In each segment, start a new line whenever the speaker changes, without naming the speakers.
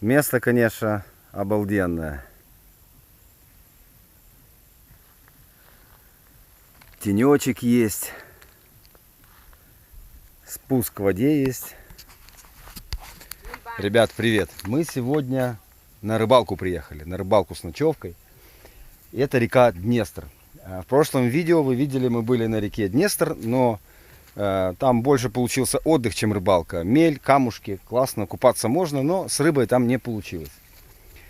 Место, конечно, обалденное. Тенечек есть. Спуск к воде есть. Ребят, привет! Мы сегодня на рыбалку приехали. На рыбалку с ночевкой. Это река Днестр. В прошлом видео вы видели, мы были на реке Днестр, но там больше получился отдых, чем рыбалка. Мель, камушки, классно, купаться можно, но с рыбой там не получилось.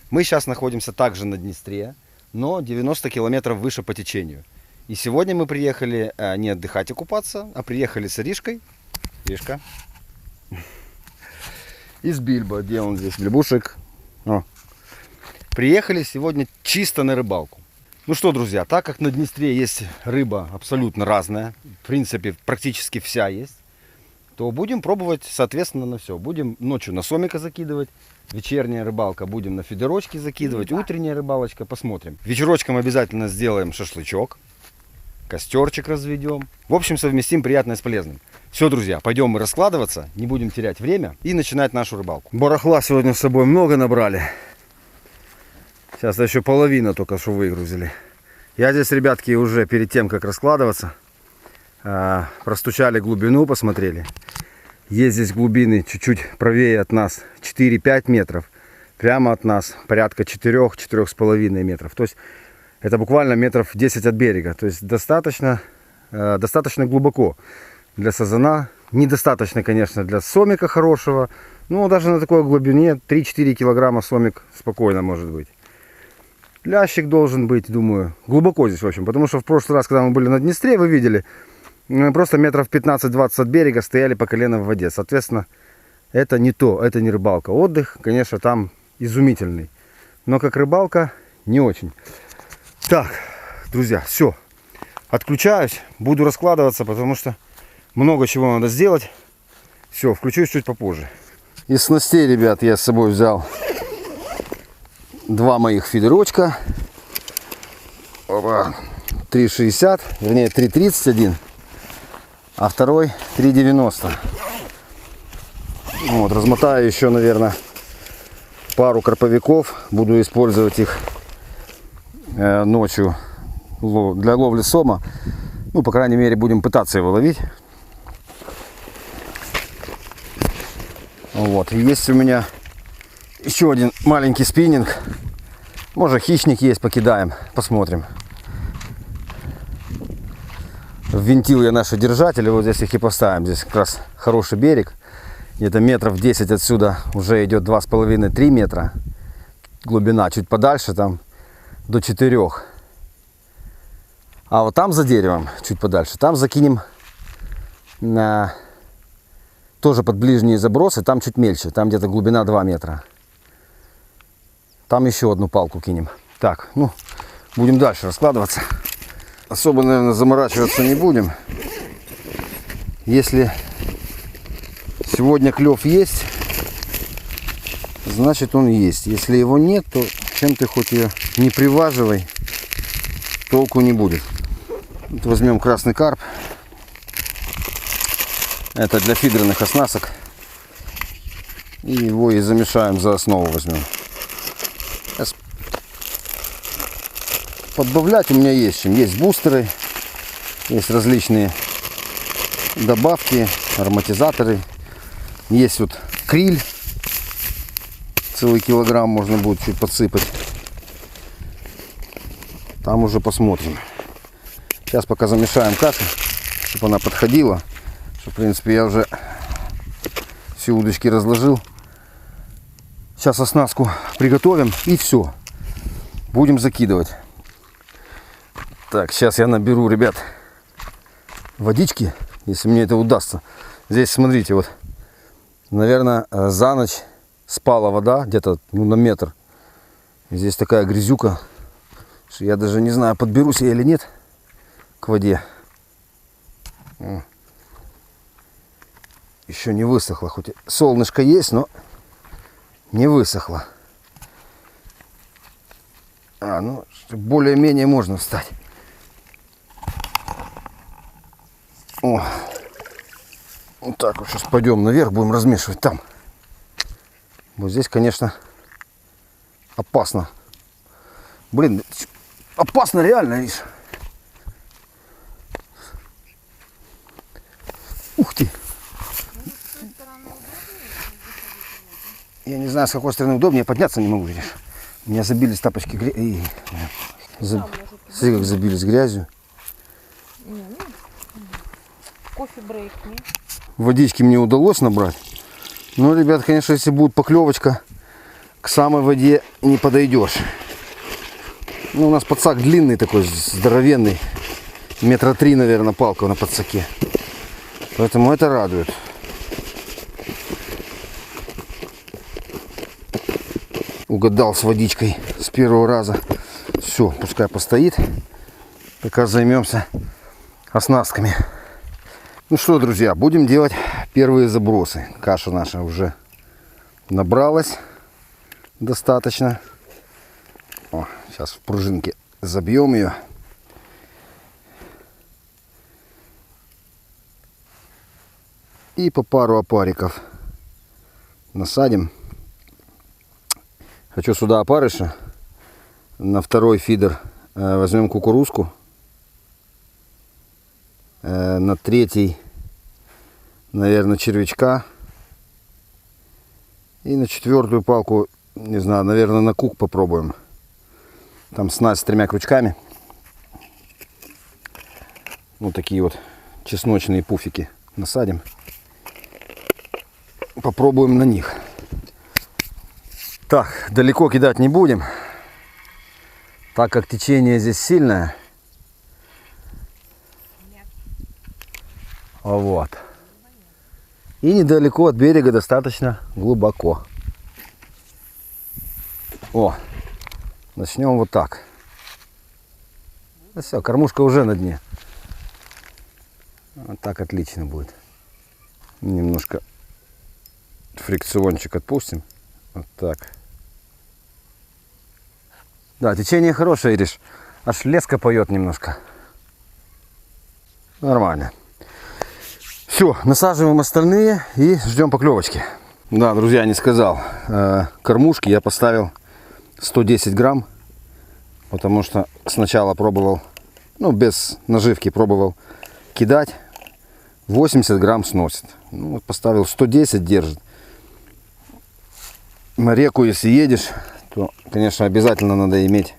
Мы сейчас находимся также на Днестре, но 90 километров выше по течению. И сегодня мы приехали не отдыхать и купаться, а приехали с Иришкой. Иришка. Из Бильбо. Где он здесь? Блебушек. О. Приехали сегодня чисто на рыбалку. Ну что, друзья, так как на Днестре есть рыба абсолютно разная, в принципе, практически вся есть, то будем пробовать, соответственно, на все. Будем ночью на сомика закидывать, вечерняя рыбалка будем на фидерочки закидывать, утренняя рыбалочка, посмотрим. Вечерочком обязательно сделаем шашлычок, костерчик разведем. В общем, совместим приятное с полезным. Все, друзья, пойдем мы раскладываться, не будем терять время и начинать нашу рыбалку. Барахла сегодня с собой много набрали. Сейчас еще половина только что выгрузили. Я здесь, ребятки, уже перед тем, как раскладываться, простучали глубину, посмотрели. Есть здесь глубины чуть-чуть правее от нас 4-5 метров. Прямо от нас порядка 4-4,5 метров. То есть это буквально метров 10 от берега. То есть достаточно глубоко для сазана. Недостаточно, конечно, для сомика хорошего. Но даже на такой глубине 3-4 килограмма сомик спокойно может быть. Лящик должен быть, думаю, глубоко здесь, в общем. Потому что в прошлый раз, когда мы были на Днестре, вы видели, мы просто метров 15-20 от берега стояли по колено в воде. Соответственно, это не то, это не рыбалка. Отдых, конечно, там изумительный. Но как рыбалка, не очень. Так, друзья, все. Отключаюсь, буду раскладываться, потому что много чего надо сделать. Все, включусь чуть попозже. Из снастей, ребят, я с собой взял два моих фидерочка. 3,60, вернее 3,31, а второй 3,90. Вот, размотаю еще, наверное, пару карповиков. Буду использовать их ночью для ловли сома. Ну, по крайней мере, будем пытаться его ловить. Вот, и есть у меня еще один маленький спиннинг. Может, хищник есть, покидаем, посмотрим. Ввинтил я наши держатели, вот здесь их и поставим. Здесь как раз хороший берег. Где-то метров 10 отсюда уже идет 2,5-3 метра глубина. Чуть подальше там до 4. А вот там за деревом, чуть подальше, там закинем тоже под ближние забросы. Там чуть мельче, там где-то глубина 2 метра. Там еще одну палку кинем. Так, ну, будем дальше раскладываться. Особо, наверное, заморачиваться не будем. Если сегодня клев есть, значит он есть. Если его нет, то чем ты хоть ее не приваживай, толку не будет. Вот возьмем красный карп. Это для фидерных оснасток. И его и замешаем, за основу возьмем. Сейчас подбавлять у меня есть чем. Есть бустеры, есть различные добавки, ароматизаторы. Есть вот криль. Целый килограмм можно будет чуть подсыпать. Там уже посмотрим. Сейчас пока замешаем кашу, чтобы она подходила. Что, в принципе, я уже все удочки разложил. Сейчас оснастку приготовим и все. Будем закидывать. Так, сейчас я наберу, ребят, водички, если мне это удастся. Здесь, смотрите, вот, наверное, за ночь спала вода, где-то на метр. И здесь такая грязюка, что я даже не знаю, подберусь я или нет к воде. Еще не высохло, хоть солнышко есть, но не высохло. Ну, более-менее можно встать. О, вот так вот сейчас пойдем наверх, будем размешивать там. Вот здесь, конечно, опасно. Блин, опасно реально, видишь. Ух ты. Я не знаю, с какой стороны удобнее, подняться не могу, видишь. У меня забились тапочки грязью. Смотри, как забились грязью.
Кофе-брейк, не?
Водички мне удалось набрать. Но, ребят, конечно, если будет поклевочка, к самой воде не подойдешь. Ну, у нас подсак длинный такой, здоровенный. 3 метра, наверное, палка на подсаке. Поэтому это радует. Угадал с водичкой с первого раза. Все, пускай постоит. Пока займемся оснастками. Ну что, друзья, будем делать первые забросы. Каша наша уже набралась достаточно. О, сейчас в пружинке забьем ее. И по пару опариков насадим. Хочу сюда опарыша. На второй фидер возьмем кукурузку. На третий, наверное, червячка. И на четвертую палку, не знаю, наверное, на кук попробуем. Там снасть с 3 крючками. Вот такие вот чесночные пуфики насадим. Попробуем на них. Так, далеко кидать не будем, так как течение здесь сильное. Вот. И недалеко от берега, достаточно глубоко. О, начнем вот так. Ну все, кормушка уже на дне. Вот так отлично будет. Немножко фрикциончик отпустим. Вот так. Да, течение хорошее, видишь. Аж леска поет немножко. Нормально. Все, насаживаем остальные и ждем поклевочки. Да, друзья, не сказал. Кормушки я поставил 110 грамм. Потому что сначала пробовал, ну, без наживки пробовал кидать. 80 грамм сносит. Ну, вот поставил 110, держит. На реку, если едешь, то, конечно, обязательно надо иметь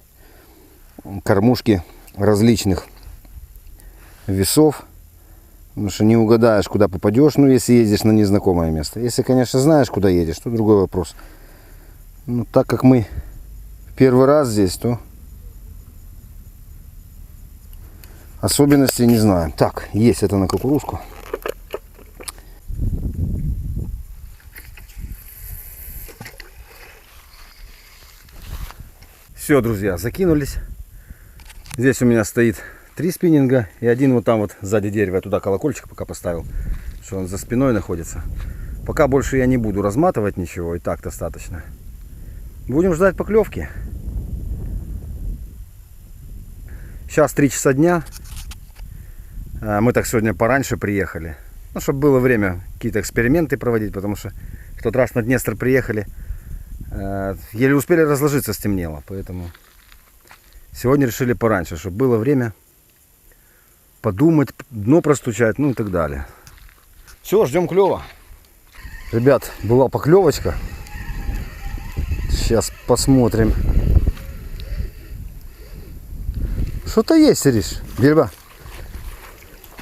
кормушки различных весов. Потому что не угадаешь, куда попадешь, ну, если ездишь на незнакомое место. Если, конечно, знаешь, куда едешь, то другой вопрос. Но так как мы первый раз здесь, то особенностей не знаем. Так, есть это на кукурузку. Все, друзья, закинулись. Здесь у меня стоит 3 спиннинга и один вот там вот сзади дерева. Я туда колокольчик пока поставил, что он за спиной находится. Пока больше я не буду разматывать ничего, и так достаточно. Будем ждать поклевки. Сейчас 3 часа дня. Мы так сегодня пораньше приехали. Ну, чтобы было время какие-то эксперименты проводить, потому что в тот раз на Днестр приехали. Еле успели разложиться, стемнело. Поэтому сегодня решили пораньше, чтобы было время подумать, дно простучать, ну и так далее. Все, ждем клёва. Ребят, была поклевочка. Сейчас посмотрим. Что-то есть, Ириш. Бельба.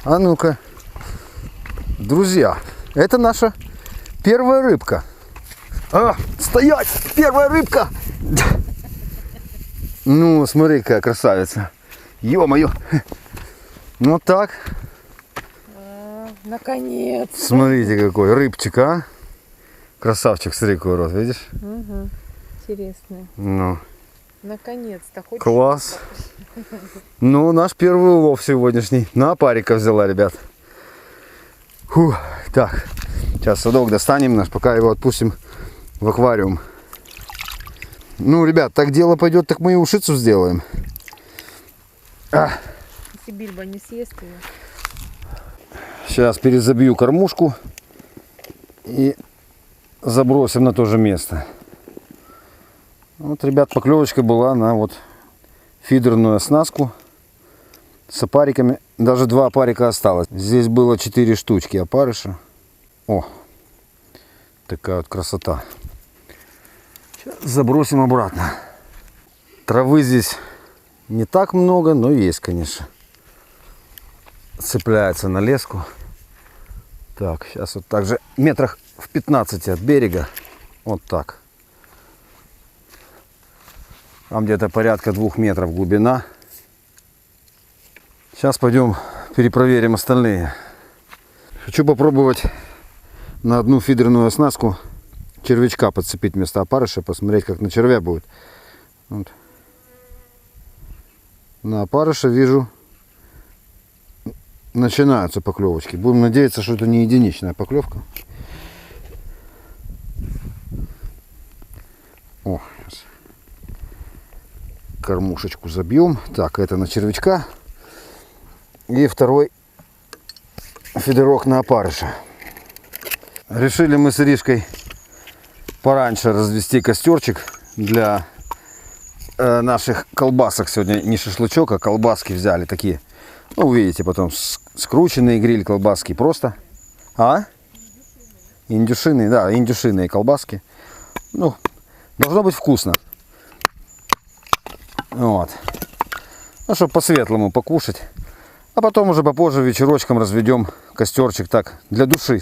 А ну-ка. Друзья, это наша первая рыбка. А, стоять! Первая рыбка! Ну, смотри, какая красавица. Ё-моё. Ну так.
Наконец.
Смотрите, какой рыбчик, а. Красавчик, смотри, какой рот, видишь?
Угу. Интересно.
Ну.
Наконец-то. Хоть
Класс. Ну, наш первый улов сегодняшний. На парика взяла, ребят. Фух. Так. Сейчас садок достанем наш, пока его отпустим в аквариум. Ну, ребят, так дело пойдет, так мы и ушицу сделаем.
если Бильбо не съест ее.
Сейчас перезабью кормушку и забросим на то же место. Вот, ребят, поклевочка была на вот фидерную оснастку с опариками. Даже 2 опарика осталось. Здесь было 4 штучки опарыша. О, такая вот красота. Сейчас забросим обратно. Травы здесь не так много, но есть, конечно. Цепляется на леску. Так, сейчас вот так же метрах в 15 от берега. Вот так. Там где-то порядка 2 метров глубина. Сейчас пойдем перепроверим остальные. Хочу попробовать на одну фидерную оснастку червячка подцепить вместо опарыша, посмотреть, как на червя будет. Вот. На опарыша вижу, начинаются поклевочки. Будем надеяться, что это не единичная поклевка. О, сейчас кормушечку забьем. Так, это на червячка. И второй фидерок на опарыша. Решили мы с Иришкой пораньше развести костерчик для наших колбасок. Сегодня не шашлычок, а колбаски взяли такие. Ну, увидите потом скрученные гриль колбаски просто. А? Индюшиные, да, индюшиные колбаски. Ну, должно быть вкусно. Вот. Ну, чтобы по-светлому покушать. А потом уже попозже вечерочком разведем костерчик так, для души.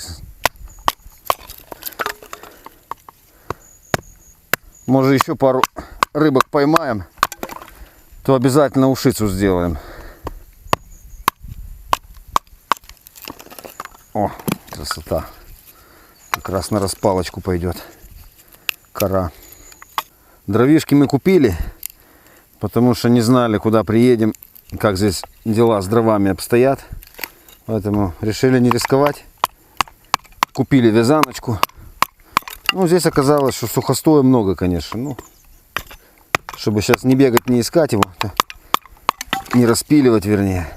Может, еще пару рыбок поймаем, то обязательно ушицу сделаем. О, красота. Как раз на распалочку пойдет кора. Дровишки мы купили, потому что не знали, куда приедем, как здесь дела с дровами обстоят. Поэтому решили не рисковать. Купили вязаночку. Ну, здесь оказалось, что сухостоя много, конечно. Ну, чтобы сейчас не бегать, не искать его, не распиливать, вернее.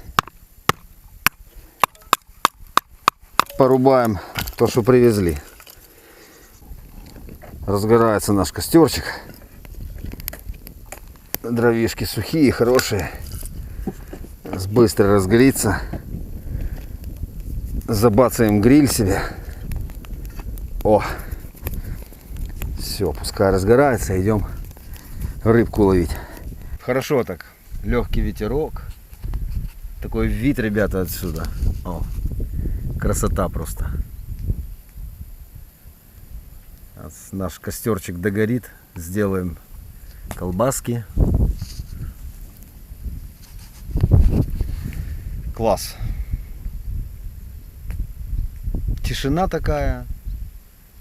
Порубаем то, что привезли. Разгорается наш костерчик. Дровишки сухие, хорошие. Быстро разгорится. Забацаем гриль себе. О! Все, пускай разгорается, идем рыбку ловить. Хорошо так. Легкий ветерок. Такой вид, ребята, отсюда. О, красота просто. Наш костерчик догорит. Сделаем колбаски. Класс. Тишина такая.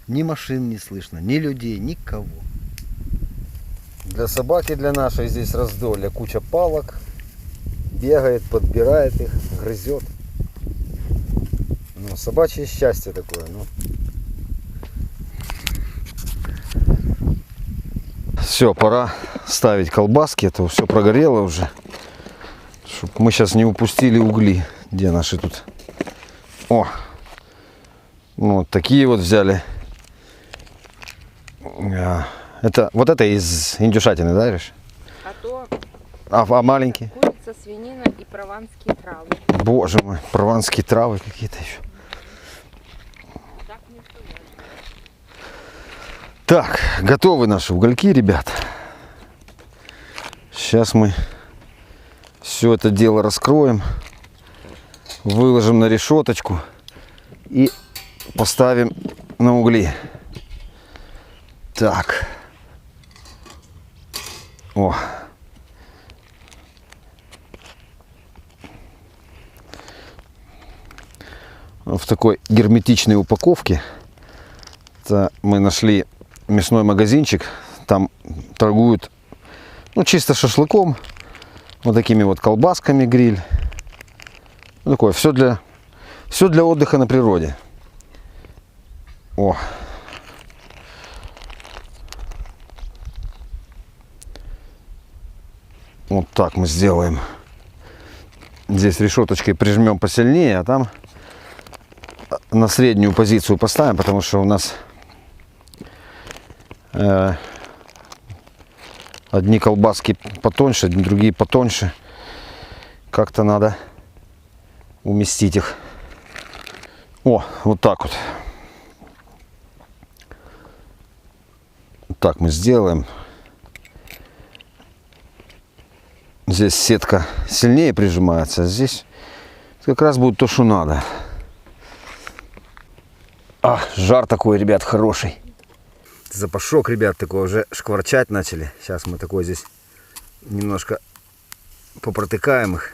Ни машин не слышно, ни людей, никого. Для собаки, для нашей здесь раздолье. Куча палок. Бегает, подбирает их, грызет. Ну, собачье счастье такое. Ну. Все, пора ставить колбаски. Это все прогорело уже. Чтобы мы сейчас не упустили угли. Где наши тут? О! Ну, вот такие вот взяли. Это, вот это из индюшатины, да, Риш?
А то
А маленькие?
курица, свинина и прованские травы.
Боже мой, прованские травы какие-то еще.
Так не бывает.
Так, готовы наши угольки, ребят. Сейчас мы все это дело раскроем, выложим на решеточку и поставим на угли. Так. О. В такой герметичной упаковке. Это мы нашли мясной магазинчик. Там торгуют, ну, чисто шашлыком. Вот такими вот колбасками гриль. Ну, такое, все для отдыха на природе. О. Вот так мы сделаем. Здесь решеточкой прижмем посильнее, а там на среднюю позицию поставим, потому что у нас Одни колбаски потоньше, другие потоньше. Как-то надо уместить их. О, вот так вот. Так мы сделаем. Здесь сетка сильнее прижимается, а здесь как раз будет то, что надо. А, жар такой, ребят, хороший. Запашок, ребят, такой уже шкварчать начали. Сейчас мы такой здесь немножко попротыкаем их,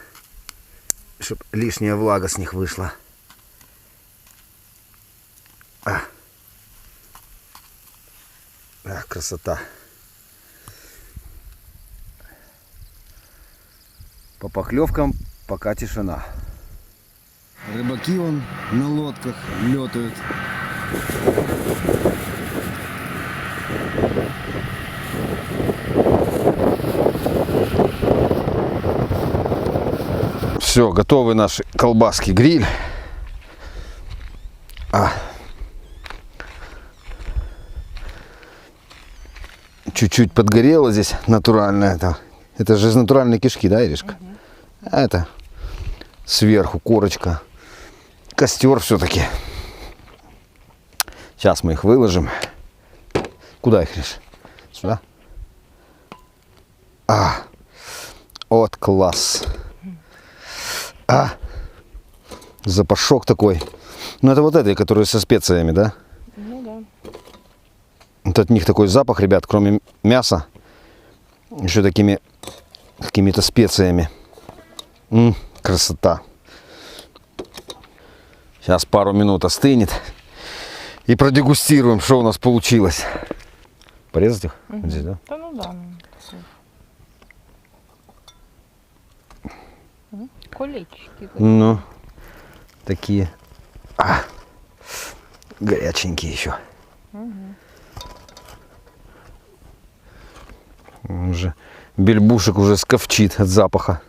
чтобы лишняя влага с них вышла. Красота. По поклевкам пока тишина. Рыбаки вон на лодках летают. Все, готовы наши колбаски гриль. Чуть-чуть подгорело здесь натуральное. Это же из натуральной кишки, да, Иришка? А это сверху корочка. Костер все-таки. Сейчас мы их выложим. Куда их, Ириш? Сюда? Вот класс. Запашок такой. Ну это вот эти, которые со специями, да?
Ну да.
Вот от них такой запах, ребят, кроме мяса. Еще такими какими-то специями. Красота. Сейчас пару минут остынет. И продегустируем, что у нас получилось. Порезать их?
Угу.
Здесь, да?
Да ну да. Колечки.
Ну, такие. Горяченькие еще. Уже бельбушек уже сковчит от запаха.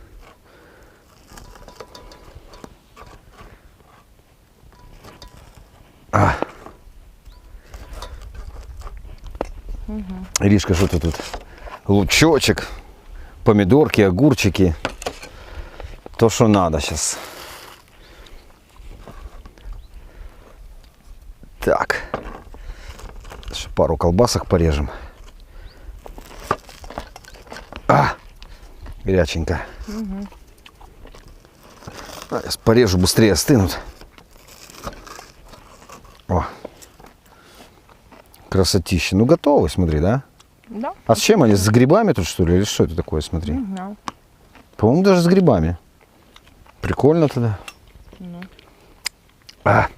Иришка, что ты тут? Лучочек, помидорки, огурчики. То, что надо сейчас. Так. Еще пару колбасок порежем. Горяченько. Сейчас порежу, быстрее остынут. О. Красотища. Ну, готовы, смотри, да?
Да.
А с чем они? С грибами тут, что ли? Или что это такое, смотри?
Угу.
По-моему, даже с грибами. Прикольно тогда.
Ну.
В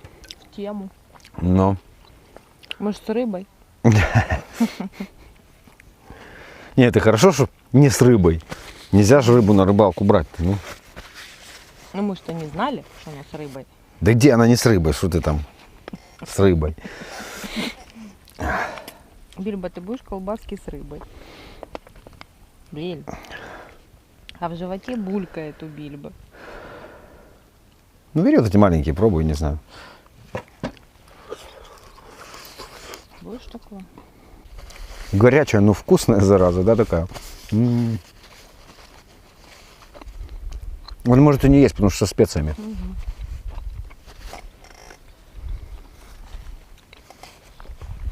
Тему.
Ну.
Может, с рыбой?
Нет, это хорошо, что не с рыбой. Нельзя же рыбу на рыбалку брать. Ну.
Ну, мы что, не знали, что она с рыбой?
Да где она не с рыбой? Что ты там с рыбой?
Бильба, ты будешь колбаски с рыбой? Биль. А в животе булькает у Бильбы.
Ну, бери вот эти маленькие, пробуй, не знаю.
Будешь такое?
Горячая, но вкусная, зараза, да, такая? Он может и не есть, потому что со специями.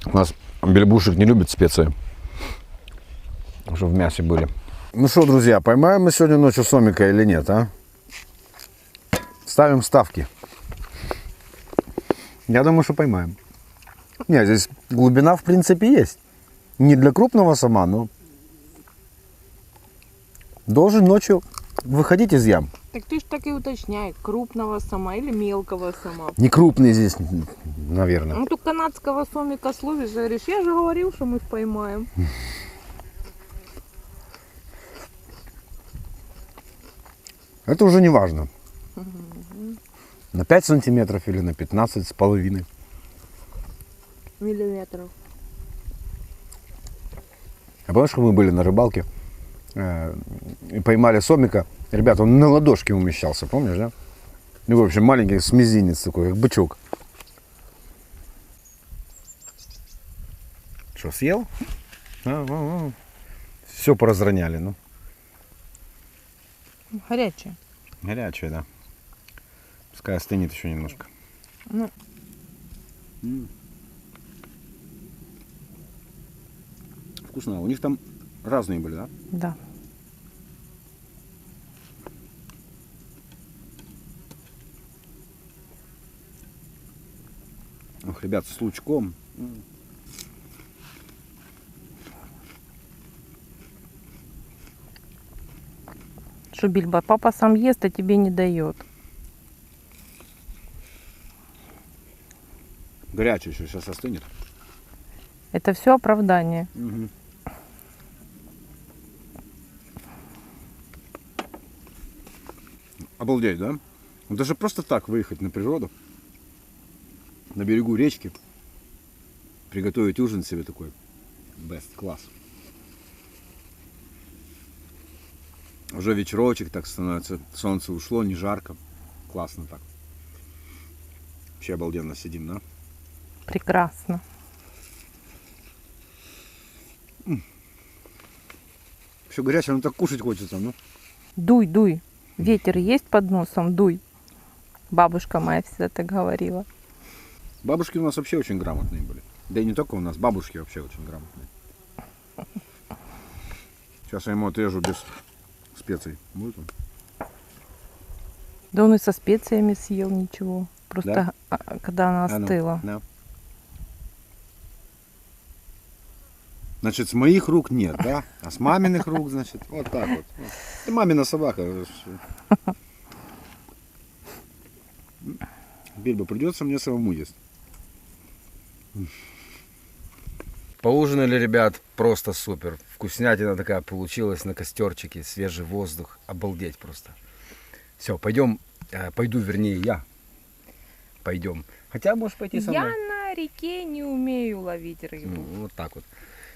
У нас бельбушек не любит специи. Уже в мясе были. Ну что, друзья, поймаем мы сегодня ночью сомика или нет, а? Ставим ставки. Я думаю, что поймаем. Нет, здесь глубина в принципе есть. Не для крупного сома, но должен ночью выходить из ям.
Так ты ж так и уточняй, крупного сама или мелкого сама.
Не крупный здесь, наверное.
Ну, тут канадского сомика словишь, говоришь, я же говорил, что мы их поймаем.
Это уже не важно. На 5 сантиметров или на 15 с половиной.
Миллиметров.
А помнишь, как мы были на рыбалке и поймали сомика? Ребята, он на ладошке умещался, помнишь, да? Ну, в общем, маленький, с мизинец такой, как бычок. Что, съел? Все поразроняли, ну.
Горячая.
Горячая, да. Пускай остынет еще немножко.
Ну,
Вкусно. У них там разные были, да?
да.
Ох, ребят, с лучком.
Что, Бильбо, папа сам ест, а тебе не дает.
Горячий еще сейчас остынет.
Это все оправдание.
Угу. Обалдеть, да? Вот даже просто так выехать на природу, на берегу речки, приготовить ужин себе такой. Best, класс. Уже вечерочек так становится, солнце ушло, не жарко. Классно так. Вообще обалденно сидим, да?
Прекрасно.
Все горячее, но так кушать хочется, ну.
Дуй, дуй. Ветер есть под носом, дуй. Бабушка моя всегда так говорила.
Бабушки у нас вообще очень грамотные были. Да и не только у нас, бабушки вообще очень грамотные. Сейчас я ему отрежу без специй. Будет он?
Да он и со специями съел ничего. Просто
Да?
когда она
А ну,
остыла.
да. Значит, с моих рук нет, да? А с маминых рук, значит, вот так вот. Это мамина собака. Бильбо, придется мне самому есть. Поужинали, ребят, просто супер. Вкуснятина такая получилась на костерчике, свежий воздух. Обалдеть просто. Все, пойдем, пойду, вернее, я. Пойдем. Хотя можешь пойти со
Я
мной.
на реке не умею ловить рыбу.
Ну, вот так вот.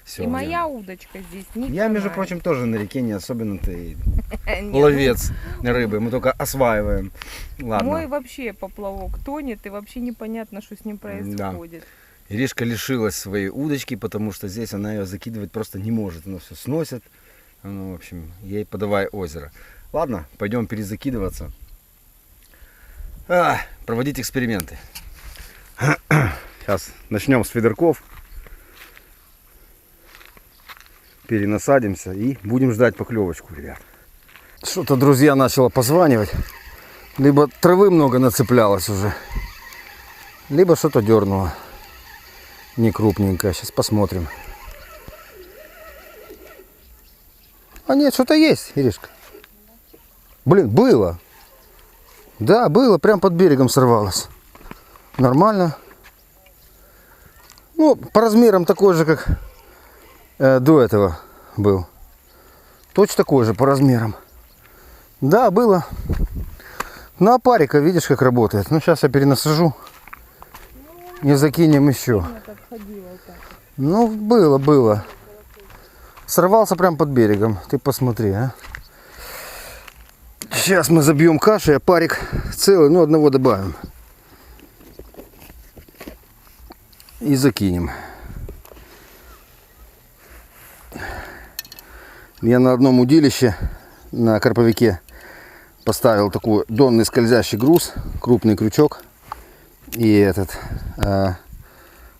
Все,
И моя удочка здесь не
Я, между
поймает.
прочим, тоже на реке не особенно-то и
Нет,
ловец рыбы. Мы только осваиваем. Ладно.
Мой вообще поплавок тонет, и вообще непонятно, что с ним происходит.
Иришка лишилась своей удочки, потому что здесь она ее закидывать просто не может. Она все сносит. Ну, в общем, ей подавай озеро. Ладно, пойдем перезакидываться. Проводить эксперименты. Сейчас начнем с фидерков. Перенасадимся и будем ждать поклевочку, ребят. Что-то, друзья, начало позванивать. Либо травы много нацеплялось уже, либо что-то дернуло. Не крупненькое. Сейчас посмотрим. А нет, что-то есть, Иришка. Блин, было. Да, было. Прям под берегом сорвалось. Нормально. Ну, по размерам такой же, как до этого был. Точно такой же по размерам. Да, было. Ну, а парика, видишь, как работает. Ну, сейчас я перенасажу. И закинем еще. Ну, было. Сорвался прям под берегом. Ты посмотри, а. Сейчас мы забьем каши, а парик целый, ну, одного добавим. И закинем. Я на одном удилище, на карповике, поставил такой донный скользящий груз, крупный крючок и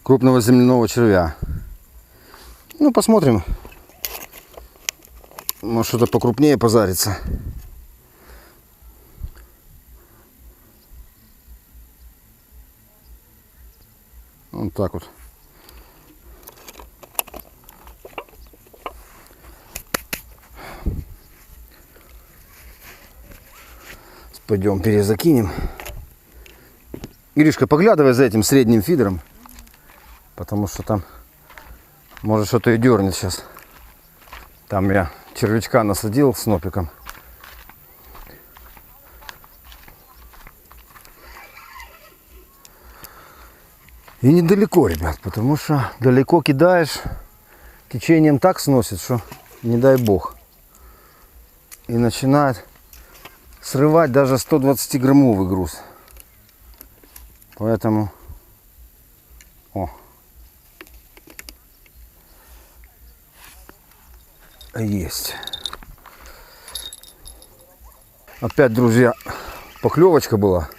крупного земляного червя. Ну, посмотрим. Может, что-то покрупнее позарится. Вот так вот. Пойдем перезакинем. Иришка, поглядывай за этим средним фидером, потому что там может что-то и дернет сейчас. Там я червячка насадил с нопиком. И недалеко, ребят, потому что далеко кидаешь, течением так сносит, что не дай бог. И начинает срывать даже 120-граммовый груз. Поэтому... О. Есть. Опять, друзья, поклевочка была.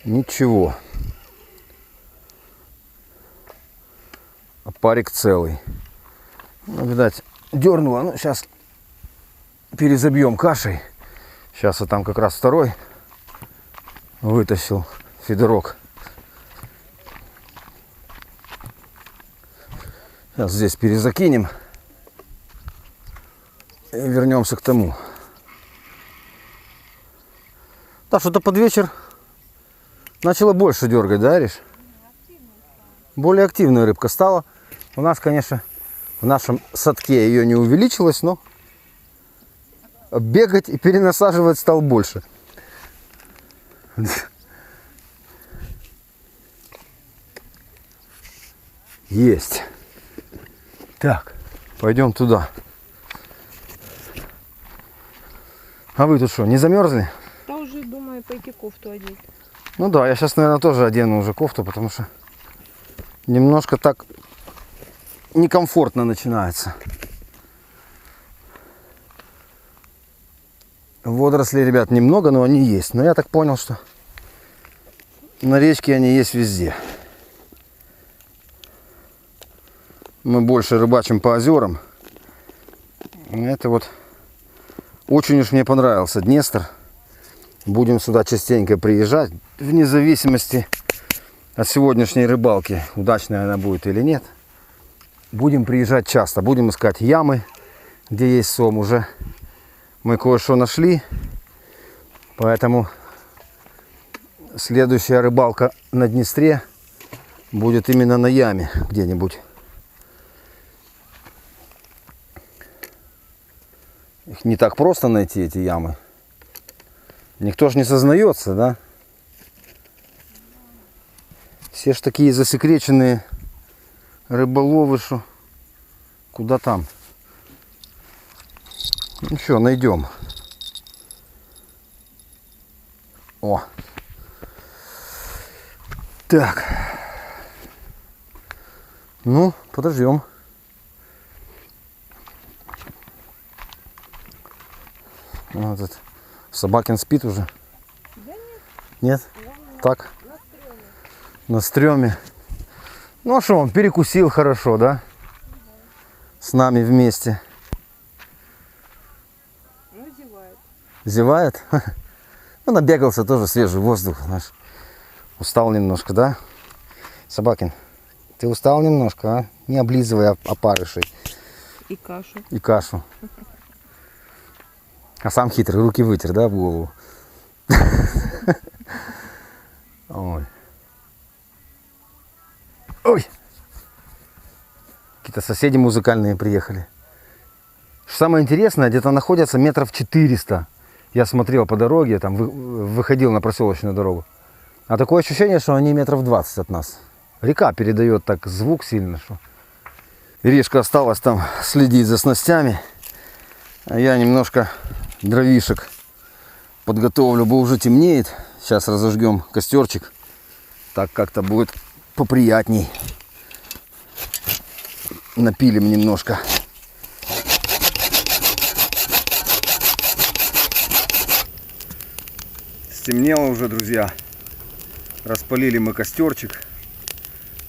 Ничего. Опарик целый. Ну, видать, дернуло. Ну, сейчас перезабьем кашей. Сейчас вот там как раз второй вытащил фидерок. Сейчас здесь перезакинем. И вернемся к тому. Да, что-то под вечер начала больше дергать, да, Ариш? Более активная рыбка стала. У нас, конечно, в нашем садке ее не увеличилось, но бегать и перенасаживать стал больше. Есть. Так, пойдем туда. А вы тут что, не замерзли?
Я уже думаю пойти кофту одеть.
Ну да, я сейчас, наверное, тоже одену уже кофту, потому что немножко так некомфортно начинается. Водорослей, ребят, немного, но они есть. Но я так понял, что на речке они есть везде. Мы больше рыбачим по озерам. Это вот очень уж мне понравился Днестр. Будем сюда частенько приезжать, вне зависимости от сегодняшней рыбалки, удачная она будет или нет. Будем приезжать часто, будем искать ямы, где есть сом. Уже мы кое-что нашли, поэтому следующая рыбалка на Днестре будет именно на яме где-нибудь. Их не так просто найти, эти ямы. Никто ж не сознается, да? Все ж такие засекреченные рыболовы, что куда там. Ну что, найдем. О. Так. Ну, подождем. Вот этот Собакин спит уже?
Да нет.
Нет? Так?
На стрёме.
На стреме. Ну а что, он перекусил хорошо, да? С нами вместе.
Ну, зевает.
Зевает? Ну, набегался тоже, свежий воздух наш. Устал немножко, да? Собакин, ты устал немножко, а? Не облизывай опарышей.
И кашу.
И кашу. А сам хитрый, руки вытер, да, в голову? Ой. Ой. Какие-то соседи музыкальные приехали. Что самое интересное, где-то находятся метров 400. Я смотрел по дороге, там выходил на проселочную дорогу. А такое ощущение, что они метров 20 от нас. Река передает так звук сильно, что... Иришка осталась там следить за снастями. А я немножко дровишек подготовлю, бо уже темнеет. Сейчас разожгем костерчик. Так как-то будет поприятней. Напилим немножко. Стемнело уже, друзья. Распалили мы костерчик.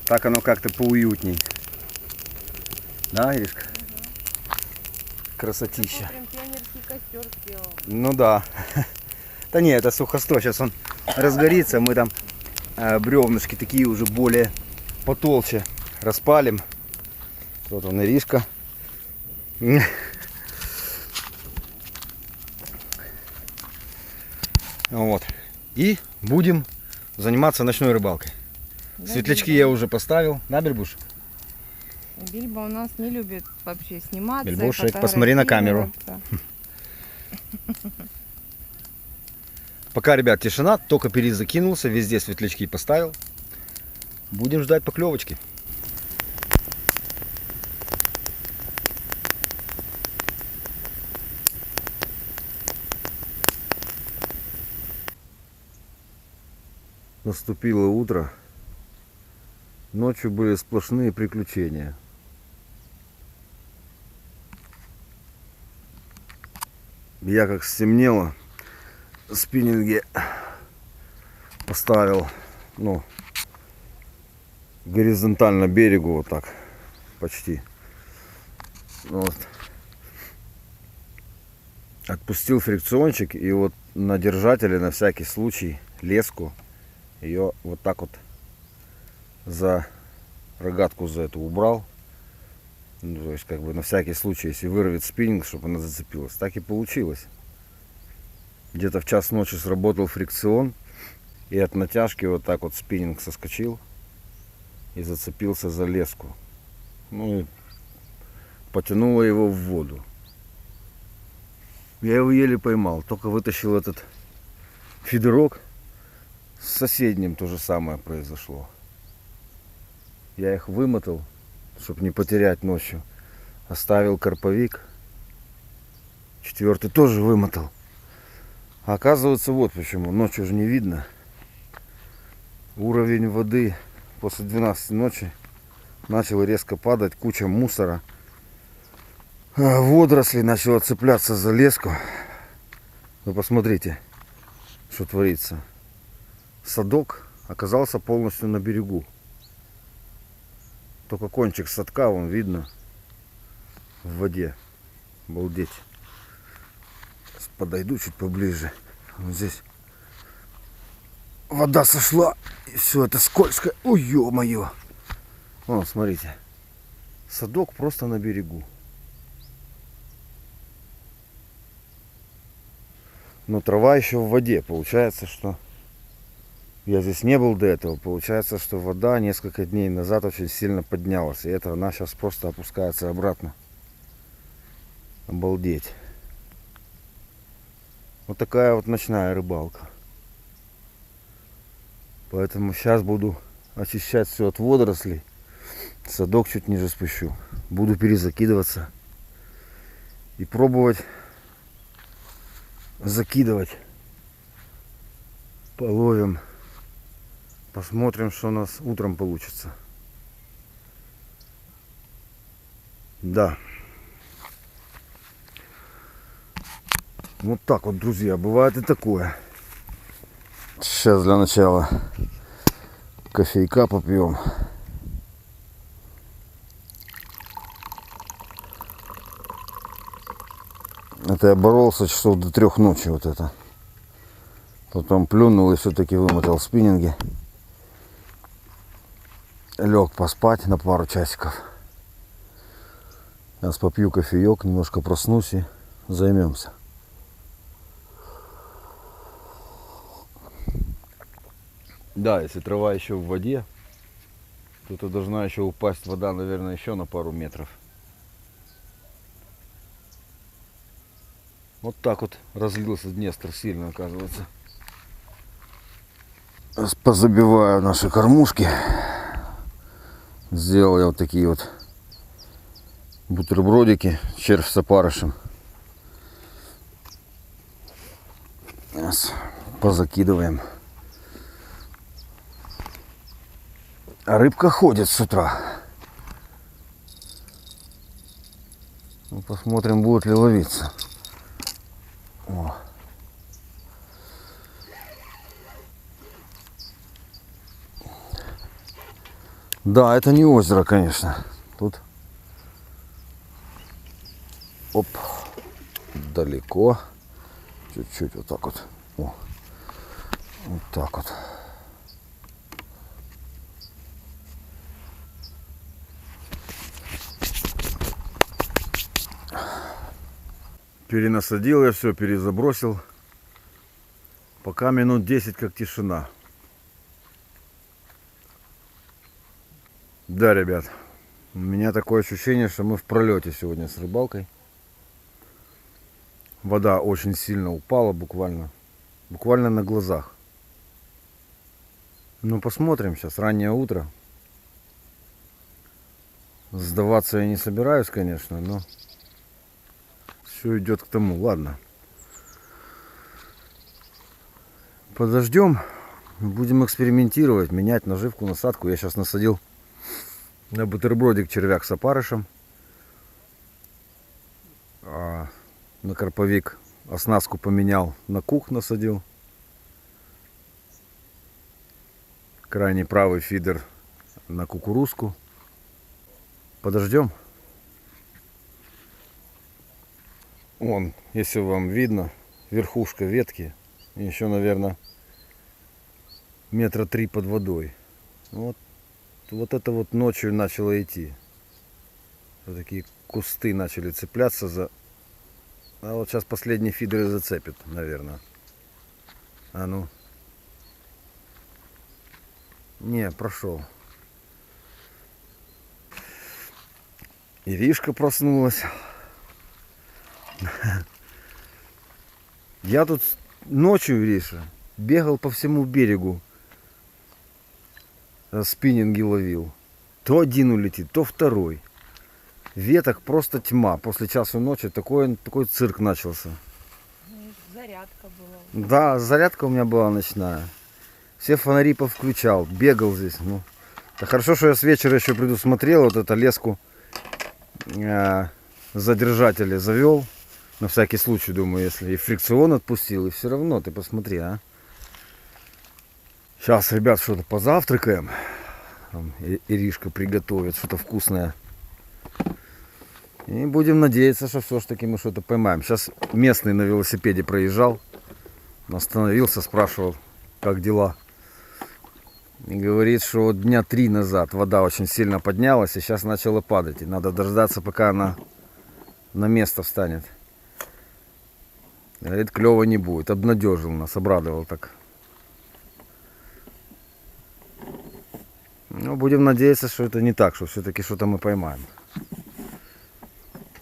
Так оно как-то поуютней. Да, Иришка? Красотища.
Прям пионерский костер сделал.
Ну да. Да не, это сухостой. Сейчас он разгорится. Мы там бревнышки такие уже более потолще распалим. Вот он, Иришка. Вот. И будем заниматься ночной рыбалкой.
Да,
Светлячки
Бильбо.
я уже поставил. Да, Бельбуш?
Бильбо у нас не любит вообще сниматься.
Бельбушек, посмотри на камеру. Пока, ребят, тишина, только перезакинулся, везде светлячки поставил. Будем ждать поклевочки. Наступило утро. Ночью были сплошные приключения. Я как стемнело, спиннинги поставил, ну, горизонтально берегу, вот так, почти. Вот. Отпустил фрикциончик и вот на держателе на всякий случай леску ее вот так вот за рогатку за эту убрал. Ну, то есть как бы на всякий случай, если вырвет спиннинг, чтобы она зацепилась. Так и получилось. Где-то в час ночи сработал фрикцион, и от натяжки вот так вот спиннинг соскочил и зацепился за леску. Ну и потянуло его в воду. Я его еле поймал, только вытащил этот фидерок. С соседним то же самое произошло. Я их вымотал, чтобы не потерять ночью. Оставил карповик. 4-й тоже вымотал. А оказывается, вот почему. Ночью же не видно. Уровень воды после 12 ночи начал резко падать. Куча мусора. Водоросли начало цепляться за леску. Вы посмотрите, что творится. Садок оказался полностью на берегу. Только кончик садка, вон видно, в воде. Обалдеть. Сейчас подойду чуть поближе. Вот здесь вода сошла. И все это скользко. Ой, ё-моё. Вон, смотрите. Садок просто на берегу. Но трава еще в воде. Получается, что я здесь не был до этого. Получается, что вода несколько дней назад очень сильно поднялась. И это она сейчас просто опускается обратно. Обалдеть. Вот такая вот ночная рыбалка. Поэтому сейчас буду очищать все от водорослей. Садок чуть ниже спущу. Буду перезакидываться. И пробовать закидывать. Половим. Посмотрим, что у нас утром получится. Да. Вот так вот, друзья, бывает и такое. Сейчас для начала кофейка попьем. Это я боролся часов до 3 ночи вот это. Потом плюнул и все-таки вымотал спиннинги. Лег поспать на пару часиков. Сейчас попью кофеек, немножко проснусь и займемся. Да, если трава еще в воде, то тут должна еще упасть вода, наверное, еще на пару метров. Вот так вот разлился Днестр сильно, оказывается. Позабиваю наши кормушки. Сделал я вот такие вот бутербродики, червь с опарышем. Сейчас позакидываем. А рыбка ходит с утра. Ну, посмотрим, будет ли ловиться. О. Да, это не озеро, конечно. Тут оп, далеко. Чуть-чуть вот так вот. О. Вот так вот. Перенасадил я все, перезабросил. Пока минут 10 как тишина. Да, ребят, у меня такое ощущение, что мы в пролете сегодня с рыбалкой. Вода очень сильно упала буквально на глазах. Ну, посмотрим сейчас, раннее утро. Сдаваться я не собираюсь, конечно, но все идет к тому. Ладно. Подождем, Будем экспериментировать, менять наживку, насадку. Я сейчас насадил на бутербродик червяк с опарышем. А на карповик оснастку поменял, на кух насадил. Крайний правый фидер на кукурузку. Подождем. Вон, если вам видно, верхушка ветки. Еще, наверное, метра 3 под водой. Вот это вот ночью начало идти. Вот такие кусты начали цепляться за... А вот сейчас последний фидер и зацепит, наверное. А ну. Не, прошел. Иришка проснулась. Я тут ночью, Ириша, бегал по всему берегу. Спиннинги ловил. То один улетит, то второй. Веток просто тьма. После часу ночи такой цирк начался.
Зарядка была.
Да, зарядка у меня была ночная. Все фонари повключал, бегал здесь. Ну, да хорошо, что я с вечера еще предусмотрел вот эту леску задержателя завел. На всякий случай, думаю, если и фрикцион отпустил, и все равно, ты посмотри, а. Сейчас, ребят, что-то позавтракаем. Там Иришка приготовит что-то вкусное. И будем надеяться, что все-таки мы что-то поймаем. Сейчас местный на велосипеде проезжал. Остановился, спрашивал, как дела. И говорит, что вот дня 3 назад вода очень сильно поднялась и сейчас начала падать. И надо дождаться, пока она на место встанет. Говорит, клево не будет. Обнадежил нас, обрадовал так. Ну, будем надеяться, что это не так, что все-таки что-то мы поймаем.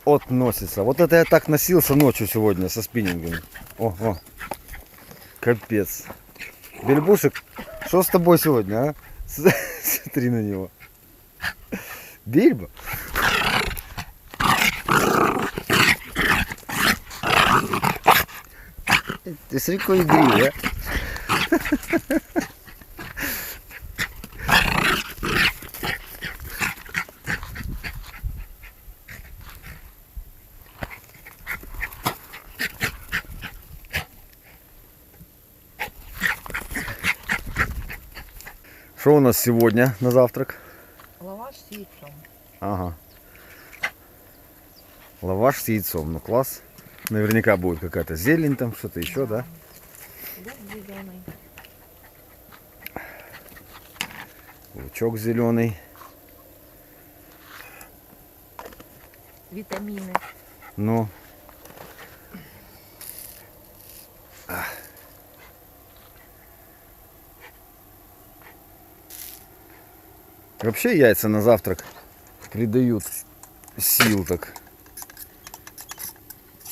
Вот носится. Вот это я так носился ночью сегодня со спиннингом. О. Капец. Бельбушек, что с тобой сегодня, а? Смотри на него. Бельба. Ты смотри, какой игривый, а? Что у нас сегодня на завтрак?
Лаваш с яйцом.
Ага. Лаваш с яйцом. Ну класс. Наверняка будет какая-то зелень там, что-то еще, да?
Лук зеленый.
Лучок зеленый.
Витамины.
Ну. Вообще яйца на завтрак придают сил так.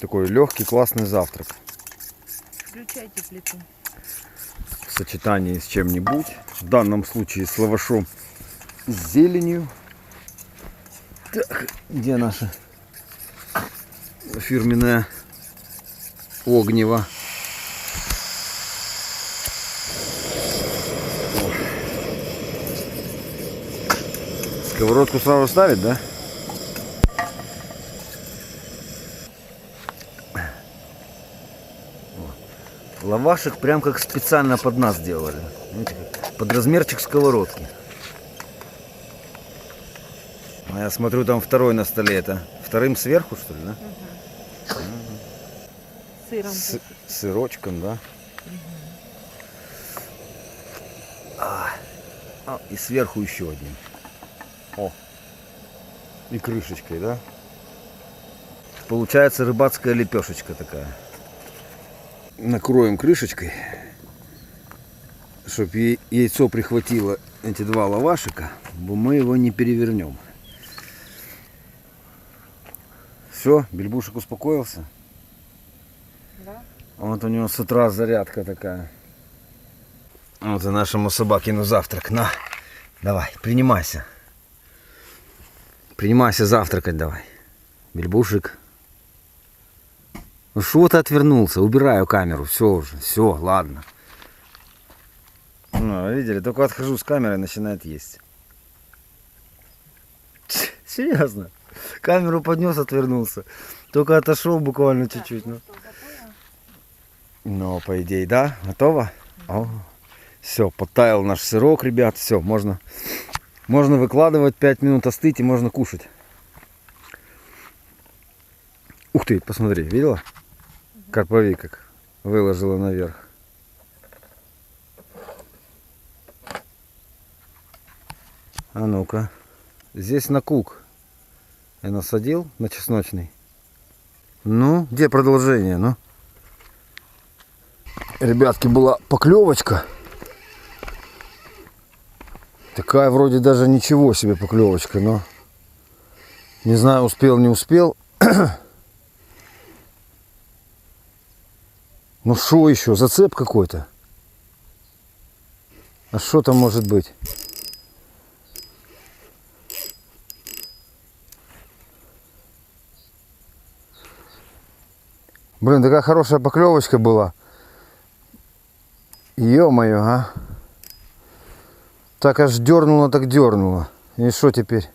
Такой легкий, классный завтрак.
Включайте плиту.
В сочетании с чем-нибудь. В данном случае с лавашом с зеленью. Так, где наша фирменная огнево? Сковородку сразу ставить, да? Лавашек прям как специально под нас делали. Видите, под размерчик сковородки. А я смотрю, там второй на столе. Это вторым сверху, что ли, да?
Сыром.
С сырочком, да? И сверху еще одним. О! И крышечкой, да? Получается рыбацкая лепешечка такая. Накроем крышечкой, чтобы яйцо прихватило эти два лавашика, бо мы его не перевернем. Все, Бельбушек успокоился.
Да?
Вот у него с утра зарядка такая. Вот и нашему собакину завтрак. На, давай, принимайся. Принимайся завтракать давай. Бельбушек. Ну что ты отвернулся? Убираю камеру. Все уже. Все, ладно. Ну, видели, только отхожу с камеры, начинает есть. Серьезно. Камеру поднес, отвернулся. Только отошел буквально чуть-чуть. Ну, по идее, да. Готово? Все, подтаял наш сырок, ребят. Все, можно выкладывать, 5 минут остыть и можно кушать. Ух ты, посмотри, видела? Карповик как выложила наверх. А ну-ка. Здесь на кук я насадил, на чесночный. Ну, где продолжение, ну? Ребятки, была поклевочка. Такая вроде даже ничего себе поклевочка, но не знаю, успел, не успел. Ну что еще, зацеп какой-то? А что там может быть? Блин, такая хорошая поклевочка была. Ё-моё, а. Так аж дернуло, так дернуло. И что теперь?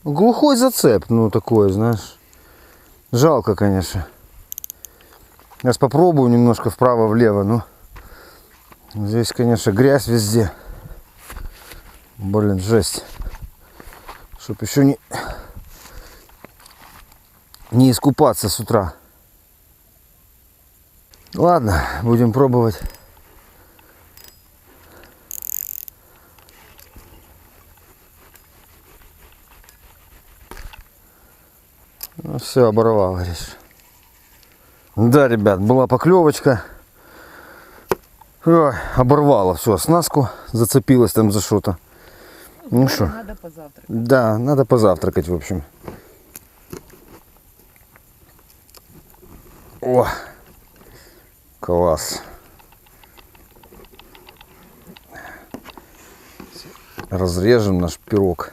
Глухой зацеп, ну такой, знаешь. Жалко, конечно. Сейчас попробую немножко вправо-влево, но здесь, конечно, грязь везде. Блин, жесть. Чтоб еще не искупаться с утра. Ладно, будем пробовать. Ну все, оборвал, говоришь. Да, ребят, была поклевочка. Ой, оборвала все, оснастку, зацепилась там за что-то. Ну что?
Надо позавтракать.
Да, надо позавтракать, в общем. О, класс. Разрежем наш пирог.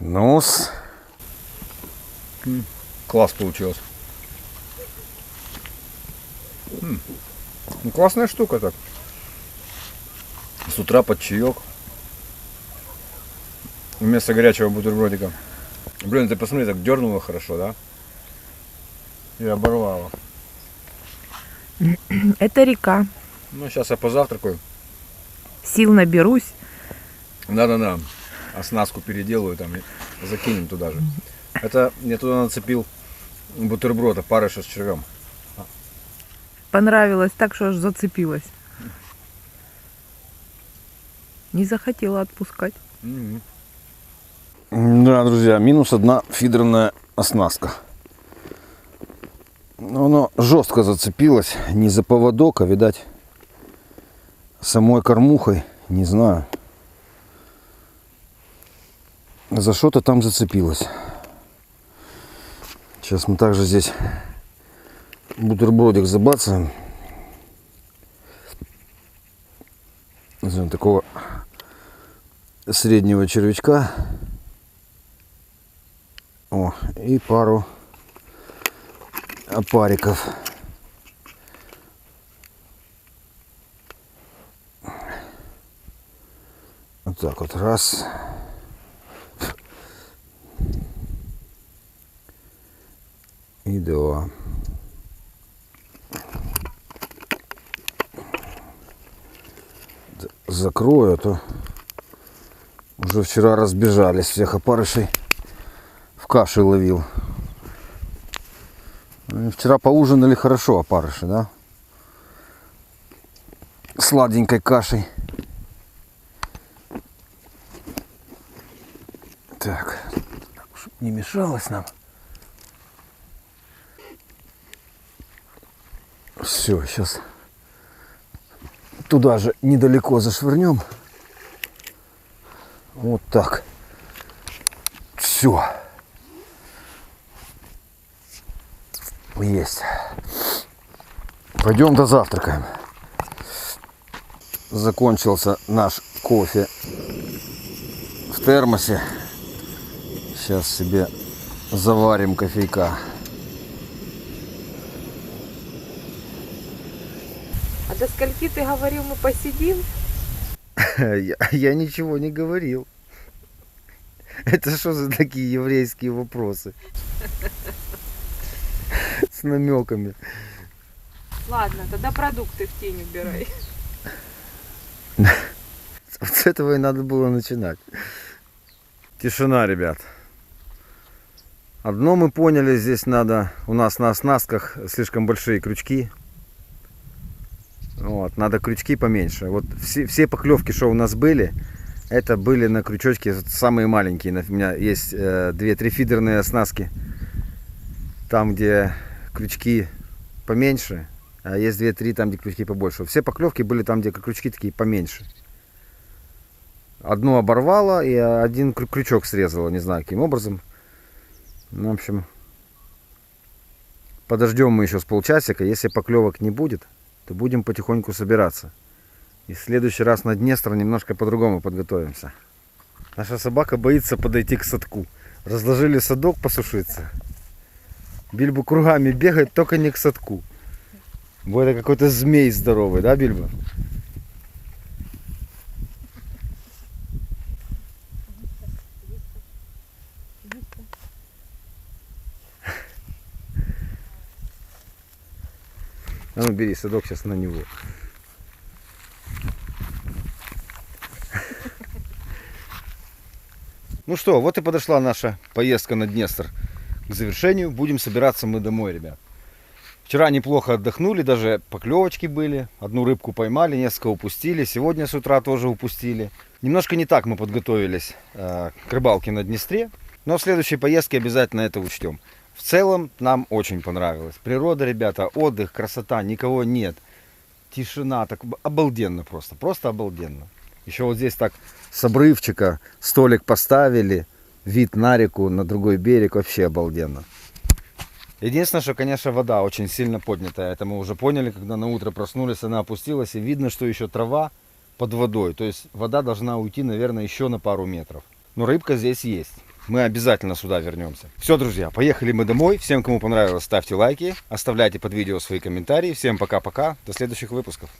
Ну-с. Класс получилось. Ну, классная штука так. С утра под чаек. Вместо горячего бутербродика. Блин, ты посмотри, так дернуло хорошо, да? И оборвало.
Это река.
Ну, сейчас я позавтракаю.
Сил наберусь.
Да-да-да. Оснастку переделаю там и закинем туда же. Это я туда нацепил бутерброд, опарыша с червем.
Понравилось так, что аж зацепилась. Не захотела отпускать.
Да, друзья, минус одна фидерная оснастка. Но оно жестко зацепилось. Не за поводок, а, видать, самой кормухой. Не знаю. За что-то там зацепилось. Сейчас мы также здесь бутербродик забацаем. Возьмем такого среднего червячка. О, и пару опариков. Вот так вот, раз. И два. Закрою, а то уже вчера разбежались, всех опарышей в каше ловил. Вчера поужинали хорошо опарыши, да? Сладенькой кашей. Так, чтобы не мешалось нам. Все, сейчас туда же недалеко зашвырнем. Вот так. Все. Есть. Пойдем дозавтракаем. закончился наш кофе в термосе. Сейчас себе заварим кофейка.
А до скольки ты говорил, мы посидим?
Я ничего не говорил. Это что за такие еврейские вопросы? С намеками.
Ладно, тогда продукты в тень убирай.
Вот с этого и надо было начинать. Тишина, ребят. Одно мы поняли, здесь надо, у нас на оснастках слишком большие крючки. Вот, надо крючки поменьше. Вот все поклевки, что у нас были, это были на крючочке самые маленькие. У меня есть 2-3 фидерные оснастки. Там, где крючки поменьше, а есть 2-3 там, где крючки побольше. Все поклевки были там, где крючки такие поменьше. Одну оборвало и один крючок срезало, не знаю каким образом. Ну, в общем, подождем мы еще с полчасика. Если поклевок не будет, то будем потихоньку собираться. И в следующий раз на Днестр немножко по-другому подготовимся. Наша собака боится подойти к садку. Разложили садок посушиться. Бильбу кругами бегает, только не к садку. Бо это какой-то змей здоровый, да, Бильбо? А ну бери садок сейчас на него. Ну что, вот и подошла наша поездка на Днестр к завершению. Будем собираться мы домой, ребят. Вчера неплохо отдохнули, даже поклевочки были. Одну рыбку поймали, несколько упустили. Сегодня с утра тоже упустили. Немножко не так мы подготовились к рыбалке на Днестре. Но в следующей поездке обязательно это учтем. В целом нам очень понравилось. Природа, ребята, отдых, красота, никого нет. Тишина, так обалденно просто. Просто обалденно. Еще вот здесь так с обрывчика столик поставили. Вид на реку, на другой берег. Вообще обалденно. Единственное, что, конечно, вода очень сильно поднятая. Это мы уже поняли, когда на утро проснулись, она опустилась. И видно, что еще трава под водой. То есть вода должна уйти, наверное, еще на пару метров. Но рыбка здесь есть. Мы обязательно сюда вернемся. Все, друзья, поехали мы домой. Всем, кому понравилось, ставьте лайки. Оставляйте под видео свои комментарии. Всем пока-пока. До следующих выпусков.